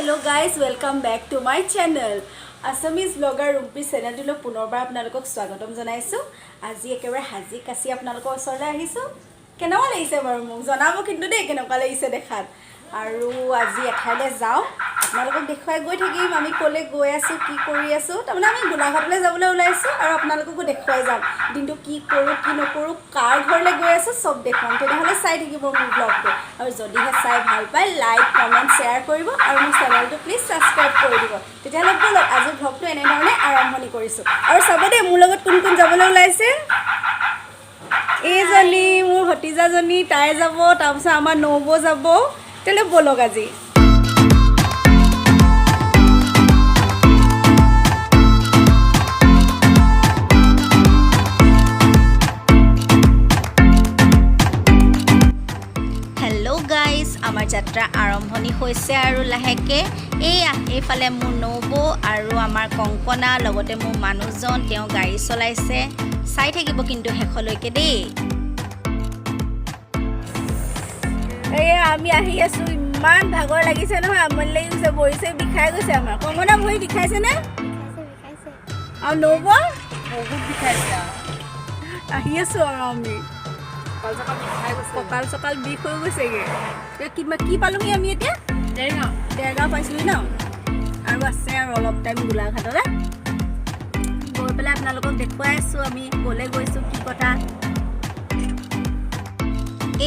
hello guys, welcome back to my channel. Assamese blogger Rumpee channel to পুনৰবাৰ আপোনালোকক স্বাগতম জনাইছো। আজি একেবাৰে হাজি কাছি আপোনালোকৰ ওচৰলৈ আহিছো। কেনেকুৱা লাগিছে বাৰু মোক জনাব কিন্তু দেই কেনেকুৱা লাগিছে দেখাত। আৰু আজি এঠাইলৈ যাওঁ আপোনালোকক দেখুৱাই গৈ থাকিম আমি ক'লে গৈ আছো কি কৰি আছো। তাৰমানে আমি গোলাঘাটলৈ যাবলৈ ওলাইছো আৰু আপোনালোককো দেখুৱাই যাম দিনটো কি কৰোঁ কি নকৰোঁ কাৰ ঘৰলৈ গৈ আছো সব দেখুৱাম। তেতিয়াহ'লে চাই থাকিব মোৰ ব্লগটো আৰু যদিহে চাই ভাল পায় লাইক কমেণ্ট শ্বেয়াৰ কৰিব আৰু মোৰ চেনেলটো প্লিজ ছাবস্ক্ৰাইব কৰি দিব। তেতিয়াহ'লে ব'লক আজি ব্লগটো এনেধৰণে আৰম্ভণি কৰিছোঁ। আৰু চাব দেই মোৰ লগত কোন কোন যাবলৈ ওলাইছে। এইজনী মোৰ ভতিজাজনী তাই যাব, তাৰপিছত আমাৰ নবৌ যাব। তেতিয়াহ'লে ব'লক আজি গাইজ আমাৰ যাত্ৰা আৰম্ভণি হৈছে আৰু লাহেকে এইফালে মোৰ নবৌ আৰু আমাৰ কংকনা লগতে মোৰ মানুহজন তেওঁ গাড়ী চলাইছে। চাই থাকিব কিন্তু শেষলৈকে দেই। আমি আহি আছো, ইমান ভাগৰ লাগিছে নহয়, আমনি লাগি গৈছে, ভৰিছে বিষাই গৈছে। আমাৰ কংকনা ভৰি বিষাইছেনে? আৰু নবৌ বহুত বিষাইছে। আহি আছো আৰু আমি কঁকাল চকাল বিষ হৈ গৈছেগে। কি পালোহি আমি এতিয়া? দেৰগাঁও পাইছোহি ন। আৰু আছে আৰু অলপ টাইম গোলাঘাটলৈ গৈ পেলাই আপোনালোকক দেখুৱাই আছো আমি ক'লে গৈছো কি কথা।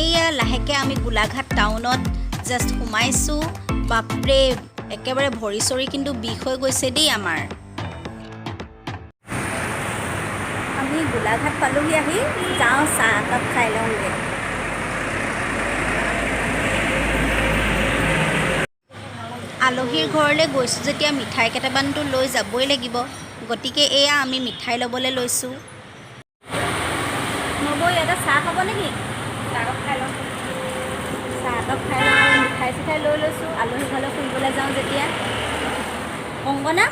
এয়া লাহেকে আমি গোলাঘাট টাউনত জাষ্ট সোমাইছো। বাপৰে একেবাৰে ভৰি চৰি কিন্তু বিষ হৈ গৈছে দেই আমাৰ। আমি গোলাঘাট পালোহি, আহি যাওঁ চাহ একাপ খাই লওঁগৈ। আলহীৰ ঘৰলৈ গৈছোঁ যেতিয়া মিঠাই কেইটামানটো লৈ যাবই লাগিব, গতিকে এয়া আমি মিঠাই ল'বলৈ লৈছোঁ। নবৌ ইয়াতে চাহ খাব নেকি? চাহ একাপ খাই লওঁ। চাহ একাপ খাই লওঁ আৰু মিঠাই চিঠাই লৈ লৈছোঁ আলহী ঘৰলৈ ফুৰিবলৈ যাওঁ যেতিয়া। কংকনা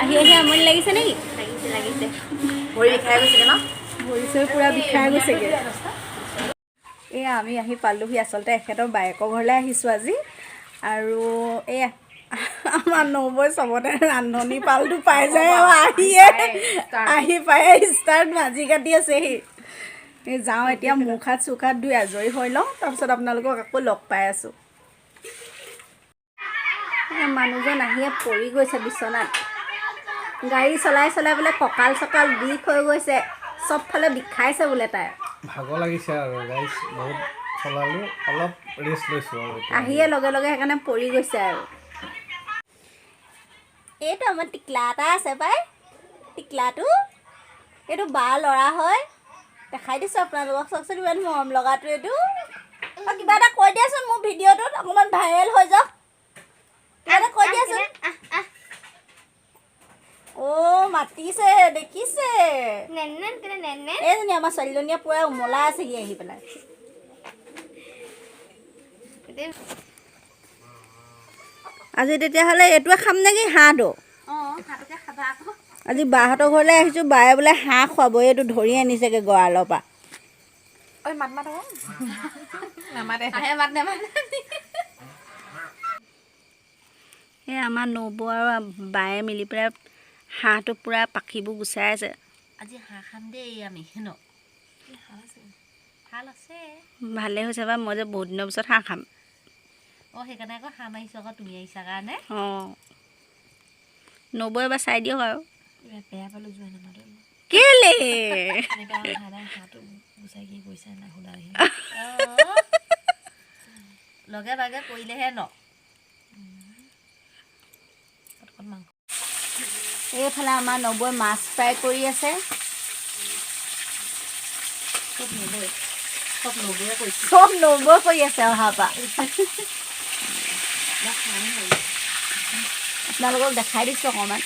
আহি আহি আমনি লাগিছে নেকি? লাগিছে ভৰি বিষাই গৈছেগৈ ন? ভৰি চৰি পূৰা বিষাই গৈছেগৈ। এয়া আমি আহি পালোহি, আচলতে এখেতৰ বায়েকৰ ঘৰলৈ আহিছোঁ আজি। আৰু এয়া আমাৰ নবৌই চবতে ৰান্ধনি পালটো পাই যায় আৰু আহি পাই ষ্টাৰ্ট ভাজি কাটি আছেহি। যাওঁ এতিয়া মুখ হাত চুখ হাত ধুই আজৰি হৈ লওঁ, তাৰপিছত আপোনালোকক আকৌ লগ পাই আছোঁ। মানুহজন আহিয়ে পৰি গৈছে বিচনাত। গাড়ী চলাই চলাই বোলে কঁকাল চকাল বিষ হৈ গৈছে, চবফালে বিষাইছে বোলে তাই। ভাগৰ লাগিছে আৰু গাইছ, বহুত চলালোঁ, অলপ ৰেষ্ট লৈছোঁ আৰু আহিয়ে লগে লগে সেইকাৰণে পৰি গৈছে আৰু। এইটো আমাৰ টিকলা এটা আছে পাই, টিকলাটো এইটো বা ল'ৰা হয়। দেখাই দিছোঁ আপোনালোকক, চাওকচোন ইমান মৰম লগাটো এইটো। আৰু কিবা এটা কৈ দিয়াচোন মোৰ ভিডিঅ'টোত অকণমান ভাইৰেল হৈ যাওক, কিবা এটা কৈ দিয়াচোন। অ' মাতিছে দেখিছে। এইজনী আমাৰ ছোৱালীজনীয়ে পূৰা উমলা আছেহি আহি পেলাই। আজি তেতিয়াহ'লে এইটোৱে খাম নেকি হাঁহটো? অঁ হাঁহটোকে খাবা আকৌ। আজি বাহঁতৰ ঘৰলৈ আহিছোঁ, বায়ে বোলে হাঁহ খুৱাব, এইটো ধৰি আনিছেগৈ গঁৰালৰ পৰা। ঐ মাত মাত আকৌ নামাতে মাত নামাতে। এই আমাৰ নবৌ আৰু বায়ে মিলি পেলাই হাঁহটো পূৰা পাখিবোৰ গুচাই আছে। আজি হাঁহ খাম দেই আমি ন। ভাল আছে, ভালেই হৈছে বা, মই যে বহুত দিনৰ পিছত হাঁহ খাম। অঁ সেইকাৰণে আকৌ হাঁহ মাৰিছোঁ আকৌ, তুমি আহিছা কাৰণে। অঁ নবৌয়ে এবাৰ চাই দিয়ক আৰু। বেয়া পালোঁ যোৱা নামাতো কেলে লগে ভাগে কৰিলেহে ন। এইফালে আমাৰ নবৌয়ে মাছ ফ্ৰাই কৰি আছে। চব নবৌয়ে কৰি আছে অহাৰ পৰা। আপোনালোকক দেখাই দিছোঁ অকণমান।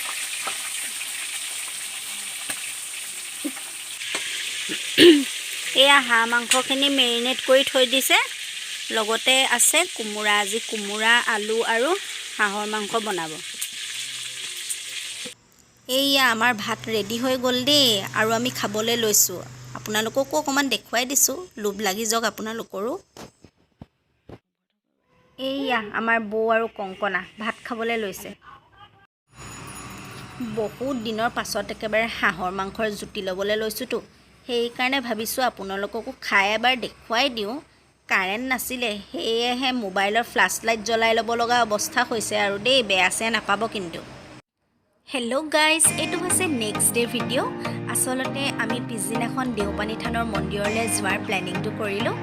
এয়া হাঁহ মাংসখিনি মেৰিনেট কৰি থৈ দিছে, লগতে আছে কোমোৰা। আজি কোমোৰা আলু আৰু হাঁহৰ মাংস বনাব। এইয়া আমাৰ ভাত ৰেডি হৈ গ'ল দেই, আৰু আমি খাবলৈ লৈছোঁ। আপোনালোককো অকণমান দেখুৱাই দিছোঁ, লোভ লাগি যাওক আপোনালোকৰো। এইয়া আমাৰ বৌ আৰু কংকনা ভাত খাবলৈ লৈছে। বহুত দিনৰ পাছত একেবাৰে হাঁহৰ মাংসৰ জুতি ল'বলৈ লৈছোঁতো, সেইকাৰণে ভাবিছোঁ আপোনালোককো খাই এবাৰ দেখুৱাই দিওঁ। কাৰেণ্ট নাছিলে, সেয়েহে মোবাইলৰ ফ্লাছ লাইট জ্বলাই ল'ব লগা অৱস্থা হৈছে আৰু দেই, বেয়া চেয়া নাপাব কিন্তু। হেল্ল' গাইজ, এইটো হৈছে নেক্সট ডে ভিডিঅ'। আচলতে আমি পিছদিনাখন দেওপানী থানৰ মন্দিৰলৈ যোৱাৰ প্লেনিংটো কৰিলোঁ,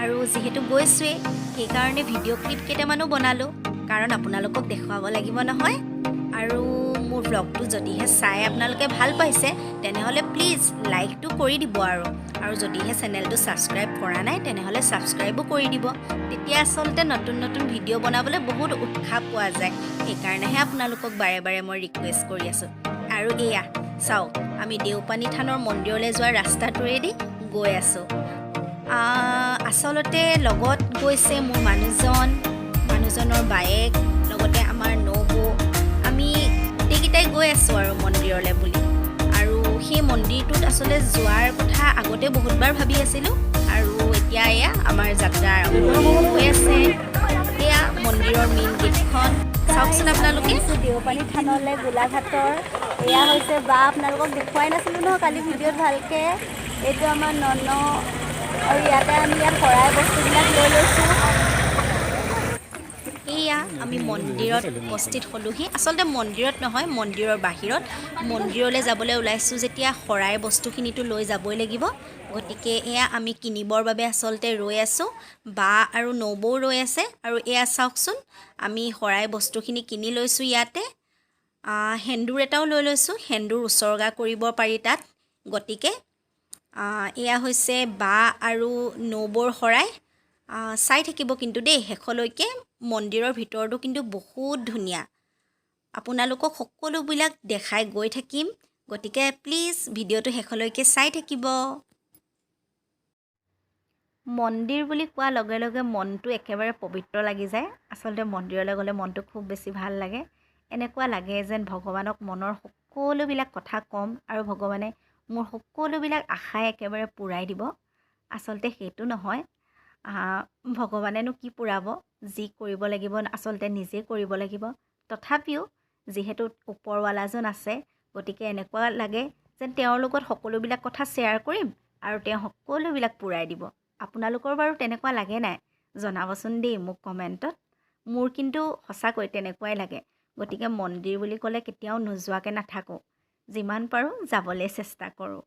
আৰু যিহেতু গৈছোৱেই সেইকাৰণে ভিডিঅ' ক্লিপ কেইটামানো বনালোঁ, কাৰণ আপোনালোকক দেখুৱাব লাগিব নহয়। আৰু মোৰ ব্লগটো যদিহে চাই আপোনালোকে ভাল পাইছে তেনেহ'লে প্লিজ লাইকটো কৰি দিব, আৰু যদিহে চেনেলটো ছাবস্ক্ৰাইব কৰা নাই তেনেহ'লে ছাবস্ক্ৰাইবো কৰি দিব। তেতিয়া আচলতে নতুন নতুন ভিডিঅ' বনাবলৈ বহুত উৎসাহ পোৱা যায়, সেইকাৰণেহে আপোনালোকক বাৰে বাৰে মই ৰিকুৱেষ্ট কৰি আছোঁ। আৰু এয়া চাওক, আমি দেওপানী থানৰ মন্দিৰলৈ যোৱা ৰাস্তাটোৰেদি গৈ আছোঁ। আচলতে লগত গৈছে মোৰ মানুহজনৰ বায়েক, লগতে আমাৰ নবৌ। আমি গোটেইকেইটাই গৈ আছোঁ আৰু মন্দিৰলৈ বুলি। আৰু সেই মন্দিৰটোত আচলতে যোৱাৰ কথা আগতে বহুতবাৰ ভাবি আছিলোঁ, আৰু এতিয়া এয়া আমাৰ যাত্ৰা আৰম্ভ হৈ আছে। এয়া মন্দিৰৰ মেইন গেটখন চাওকচোন আপোনালোকে। দেওপানী থানলৈ গোলাঘাটৰ এয়া হৈছে বা, আপোনালোকক দেখুৱাই নাছিলোঁ নহয় কালি ভিডিঅ'ত ভালকৈ। এইটো আমাৰ নন, আৰু ইয়াতে আমি শৰাই বস্তুবিলাক লৈ লৈছোঁ। এয়া আমি মন্দিৰত উপস্থিত হ'লোহি। আচলতে মন্দিৰত নহয়, মন্দিৰৰ বাহিৰত। মন্দিৰলৈ যাবলৈ ওলাইছোঁ যেতিয়া শৰাই বস্তুখিনিতো লৈ যাবই লাগিব, গতিকে এয়া আমি কিনিবৰ বাবে আচলতে ৰৈ আছোঁ। বা আৰু নবৌ ৰৈ আছে, আৰু এয়া চাওকচোন আমি শৰাই বস্তুখিনি কিনি লৈছোঁ ইয়াতে। সেন্দুৰ এটাও লৈ লৈছোঁ, সেন্দুৰ উচৰ্গা কৰিব পাৰি তাত। গতিকে এয়া হৈছে বা আৰু নবৌৰ শৰাই। চাই থাকিব কিন্তু দেই শেষলৈকে। মন্দিৰৰ ভিতৰতো কিন্তু বহুত ধুনীয়া, আপোনালোকক সকলোবিলাক দেখাই গৈ থাকিম, গতিকে প্লিজ ভিডিঅ'টো শেষলৈকে চাই থাকিব। মন্দিৰ বুলি কোৱাৰ লগে লগে মনটো একেবাৰে পবিত্ৰ লাগি যায়। আচলতে মন্দিৰলৈ গ'লে মনটো খুব বেছি ভাল লাগে। এনেকুৱা লাগে যেন ভগৱানক মনৰ সকলোবিলাক কথা ক'ম, আৰু ভগৱানে মোৰ সকলোবিলাক আশাই একেবাৰে পূৰাই দিব। আচলতে সেইটো নহয়, ভগৱানেনো কি পূৰাব, যি কৰিব লাগিব আচলতে নিজেই কৰিব লাগিব। তথাপিও যিহেতু ওপৰৱালাজন আছে, গতিকে এনেকুৱা লাগে যেন তেওঁৰ লগত সকলোবিলাক কথা শ্বেয়াৰ কৰিম, আৰু তেওঁ সকলোবিলাক পূৰাই দিব। আপোনালোকৰ বাৰু তেনেকুৱা লাগে নাই জনাবচোন দেই মোক কমেণ্টত। মোৰ কিন্তু সঁচাকৈ তেনেকুৱাই লাগে। গতিকে মন্দিৰ বুলি ক'লে কেতিয়াও নোযোৱাকৈ নাথাকোঁ, যিমান পাৰোঁ যাবলৈ চেষ্টা কৰোঁ।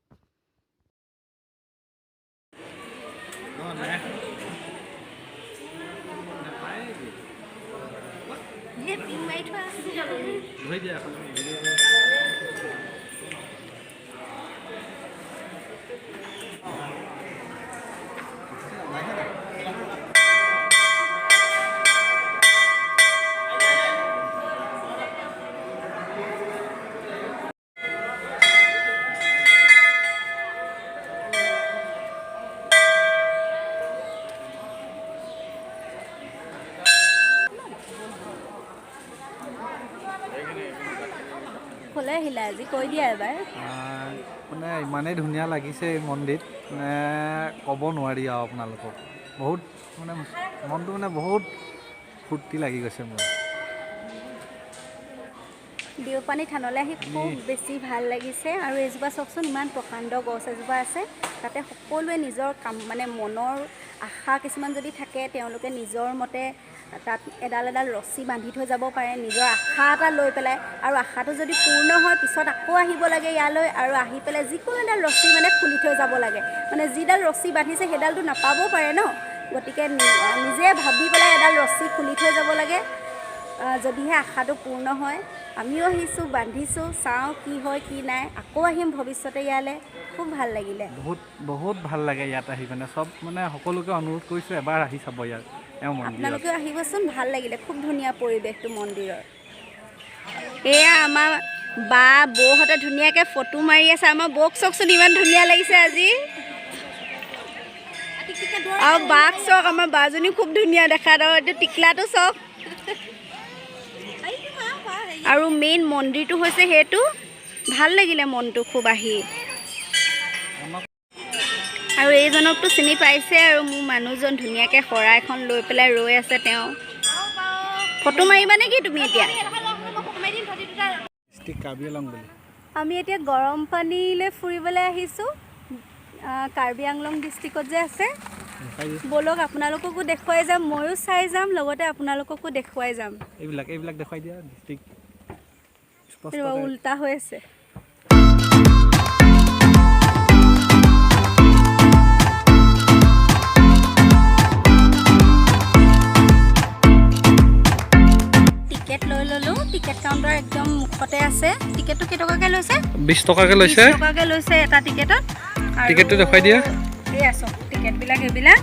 ক'লে আহিলা আজি, কৈ দিয়া এবাৰ। মানে ইমানেই ধুনীয়া লাগিছে এই মন্দিৰ, মানে ক'ব নোৱাৰি আৰু আপোনালোকক। বহুত মানে মনটো মানে বহুত ফূৰ্তি লাগি গৈছে মোৰ। দেওপানী থানলৈ আহি খুব বেছি ভাল লাগিছে। আৰু এইজোপা চাওকচোন, ইমান প্ৰকাণ্ড গছ এজোপা আছে, তাতে সকলোৱে নিজৰ কাম মানে মনৰ আশা কিছুমান যদি থাকে, তেওঁলোকে নিজৰ মতে তাত এডাল এডাল ৰছী বান্ধি থৈ যাব পাৰে, নিজৰ আশা এটা লৈ পেলাই। আৰু আশাটো যদি পূৰ্ণ হয়, পিছত আকৌ আহিব লাগে ইয়ালৈ, আৰু আহি পেলাই যিকোনো এডাল ৰছী মানে খুলি থৈ যাব লাগে। মানে যিডাল ৰছী বান্ধিছে সেইডালটো নাপাবও পাৰে ন, গতিকে নিজে ভাবি পেলাই এডাল ৰছী খুলি থৈ যাব লাগে, যদিহে আশাটো পূৰ্ণ হয়। আমিও আহিছোঁ, বান্ধিছোঁ, চাওঁ কি হয় কি নাই, আকৌ আহিম ভৱিষ্যতে ইয়ালৈ। খুব ভাল লাগিলে, বহুত ভাল লাগে ইয়াত আহি মানে। চব মানে সকলোকে অনুৰোধ কৰিছোঁ এবাৰ আহি চাব ইয়াত। আপোনালোকেও আহিবচোন, ভাল লাগিলে, খুব ধুনীয়া পৰিৱেশটো মন্দিৰৰ। এয়া আমাৰ বা বৌহঁতে ধুনীয়াকৈ ফটো মাৰি আছে। আমাৰ বৌক চাওকচোন, ইমান ধুনীয়া লাগিছে আজি। আৰু বাক চাওক, আমাৰ বাজনী খুব ধুনীয়া দেখাত। আৰু এইটো টিকলাটো চাওক। আৰু মেইন মন্দিৰটো হৈছে সেইটো, ভাল লাগিলে মনটো খুব আহি। আৰু এইজনকতো চিনি পাইছে, আৰু মোৰ মানুহজন ধুনীয়াকৈ শৰাইখন লৈ পেলাই ৰৈ আছে তেওঁ। ফটো মাৰিবা নেকি তুমি এতিয়া? আমি এতিয়া গৰম পানীলৈ ফুৰিবলৈ আহিছোঁ, কাৰ্বি আংলং ডিষ্ট্ৰিক্টত যে আছে। বলক আপোনালোককো দেখুৱাই যাম, ময়ো চাই যাম, লগতে আপোনালোককো দেখুৱাই যাম। এইবিলাক দেখুৱাই দিয়া ডিষ্ট্ৰিক্ট উল্টা হৈ আছে। টিকেট লৈ ল'লোঁ, টিকেট কাউণ্টাৰ একদম মুখতে আছে। টিকেটটো কেইটকাকৈ লৈছে? 20 টকাকৈ লৈছে। 20 টকাকৈ লৈছে এটা টিকেটত। টিকেটটো দেখুৱাই দিয়া। এয়া চব টিকেটবিলাক এইবিলাক।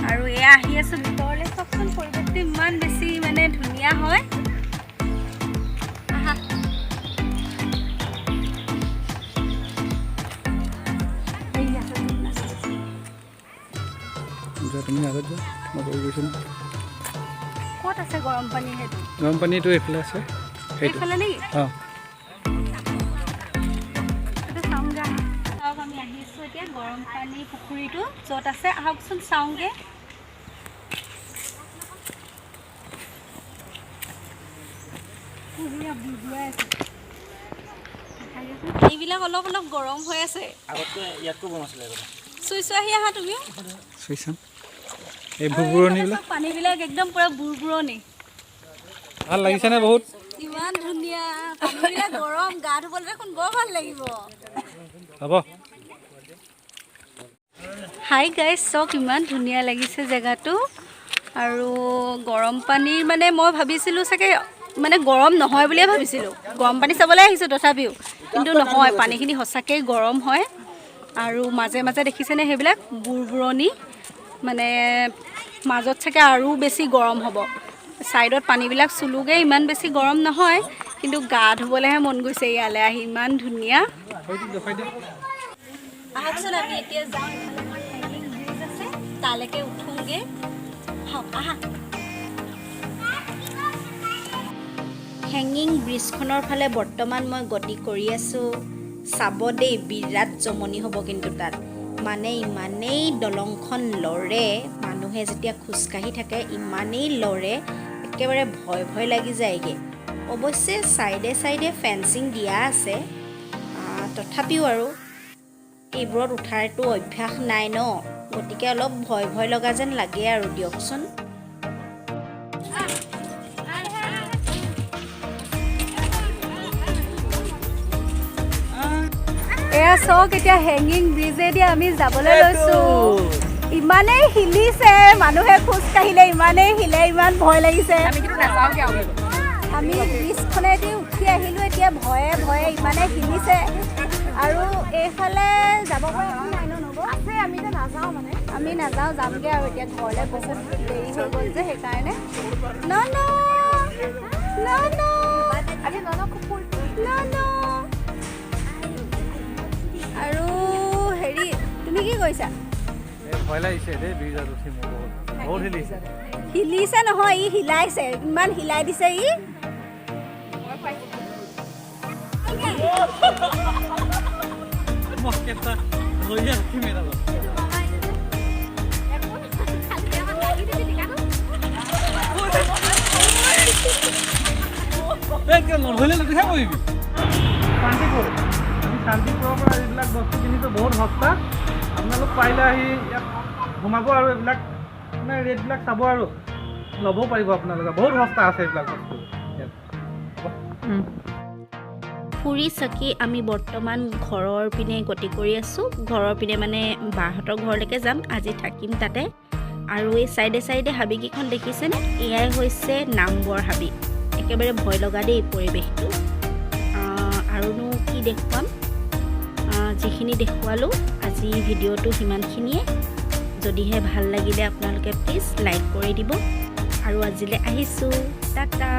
আৰু এয়া আহি আছোঁ ভিতৰলৈ, চাওকচোন পৰিৱেশটো ইমান বেছি মানে ধুনীয়া হয়। আহা ক'ত আছে গৰম পানী? সেইটো গৰম পানীটো এইফালে আছে। এইফালে নেকি? অঁ আমি আহিছোঁ এতিয়া গৰম পানী পুখুৰীটো য'ত আছে। আহকচোন চাওঁগৈ। এইবিলাক অলপ অলপ গৰম হৈ আছে। চুই আহি আহা তুমিও। এই বুৰবুৰণিবিলাক পানীবিলাক একদম পুৰা বুৰবুৰণি। ভাল লাগিছেনে? বহুত ইমান ধুনীয়া পানীবিলাক, গৰম, গা ধুবলৈ দেখোন বৰ ভাল লাগিব। হ'ব। হাই গাইজ, চাওক ইমান ধুনীয়া লাগিছে জেগাটো। আৰু গৰম পানীৰ মানে মই ভাবিছিলোঁ চাগে মানে গৰম নহয় বুলিয়ে ভাবিছিলোঁ। গৰম পানী চাবলৈ আহিছোঁ তথাপিও, কিন্তু নহয়, পানীখিনি সঁচাকৈয়ে গৰম হয়। আৰু মাজে মাজে দেখিছেনে সেইবিলাক বুৰবুৰণি, মানে মাজত চাগে আৰু বেছি গৰম হ'ব। ছাইডত পানীবিলাক চুলোগৈ, ইমান বেছি গৰম নহয়, কিন্তু গা ধুবলৈহে মন গৈছে ইয়ালৈ আহি, ইমান ধুনীয়া। আহকচোন আমি এতিয়া যাওঁ, হেঙিং ব্ৰিজ আছে তালৈকে উঠোঁগৈ। হওক আহা। হেঙিং ব্ৰিজখনৰ ফালে বৰ্তমান মই গতি কৰি আছোঁ। চাব দেই, বিৰাট জমনি হ'ব কিন্তু তাত, মানে ইমানেই দলংখন লৰে, মানুহে যেতিয়া খোজকাঢ়ি থাকে ইমানেই লৰে, একেবাৰে ভয় ভয় লাগি যায়গৈ। অৱশ্যে চাইডে চাইডে ফেঞ্চিং দিয়া আছে, তথাপিও আৰু এইবোৰত উঠাৰটো অভ্যাস নাই ন, গতিকে অলপ ভয় ভয় লগা যেন লাগে আৰু দিয়কচোন। এয়া চাওক, এতিয়া হেঙিং ব্ৰিজেদি আমি যাবলৈ লৈছোঁ। ইমানেই হিলিছে, মানুহে খোজ কাঢ়িলে ইমানেই হিলে, ইমান ভয় লাগিছে। আমি ব্ৰিজখনেদি উঠি আহিলোঁ, এতিয়া ভয়ে ভয়ে ইমানেই হিলিছে। আৰু এইফালে যাব পৰা নাই ন? আছে, আমি নাযাওঁ, মানে আমি নাযাওঁ, যামগৈ আৰু এতিয়া ঘৰলৈ, বহুত দেৰি হৈ গ'ল যে সেইকাৰণে। আৰু হেৰি, তুমি কি কৰিছা? ভয় লাগিছে দেই, ব্ৰিজত উঠি মোৰ বহুত হিলিছে। হিলিছে নহয়, ই হিলাইছে, ইমান হিলাই দিছে ই। শান্তিপুৰৰ পৰা এইবিলাক বস্তু কিনিছোঁ, বহুত সস্তা। আপোনালোক পাৰিলে আহি ইয়াত সোমাব আৰু এইবিলাক মানে ৰেটবিলাক চাব আৰু ল'বও পাৰিব আপোনালোকে, বহুত সস্তা আছে এইবিলাক বস্তু ইয়াত। ফুৰি চাকি আমি বৰ্তমান ঘৰৰ পিনে গতি কৰি আছোঁ। ঘৰৰ পিনে মানে বাহঁতৰ ঘৰলৈকে যাম, আজি থাকিম তাতে। আৰু এই চাইডে চাইডে হাবিকেইখন দেখিছেনে? এয়াই হৈছে নামবৰ হাবি। একেবাৰে ভয় লগা দেই পৰিৱেশটো। আৰুনো কি দেখুৱাম, যিখিনি দেখুৱালোঁ আজি ভিডিঅ'টো সিমানখিনিয়ে। যদিহে ভাল লাগিলে আপোনালোকে প্লিজ লাইক কৰি দিব। আৰু আজিলৈ আহিছোঁ, টাটা।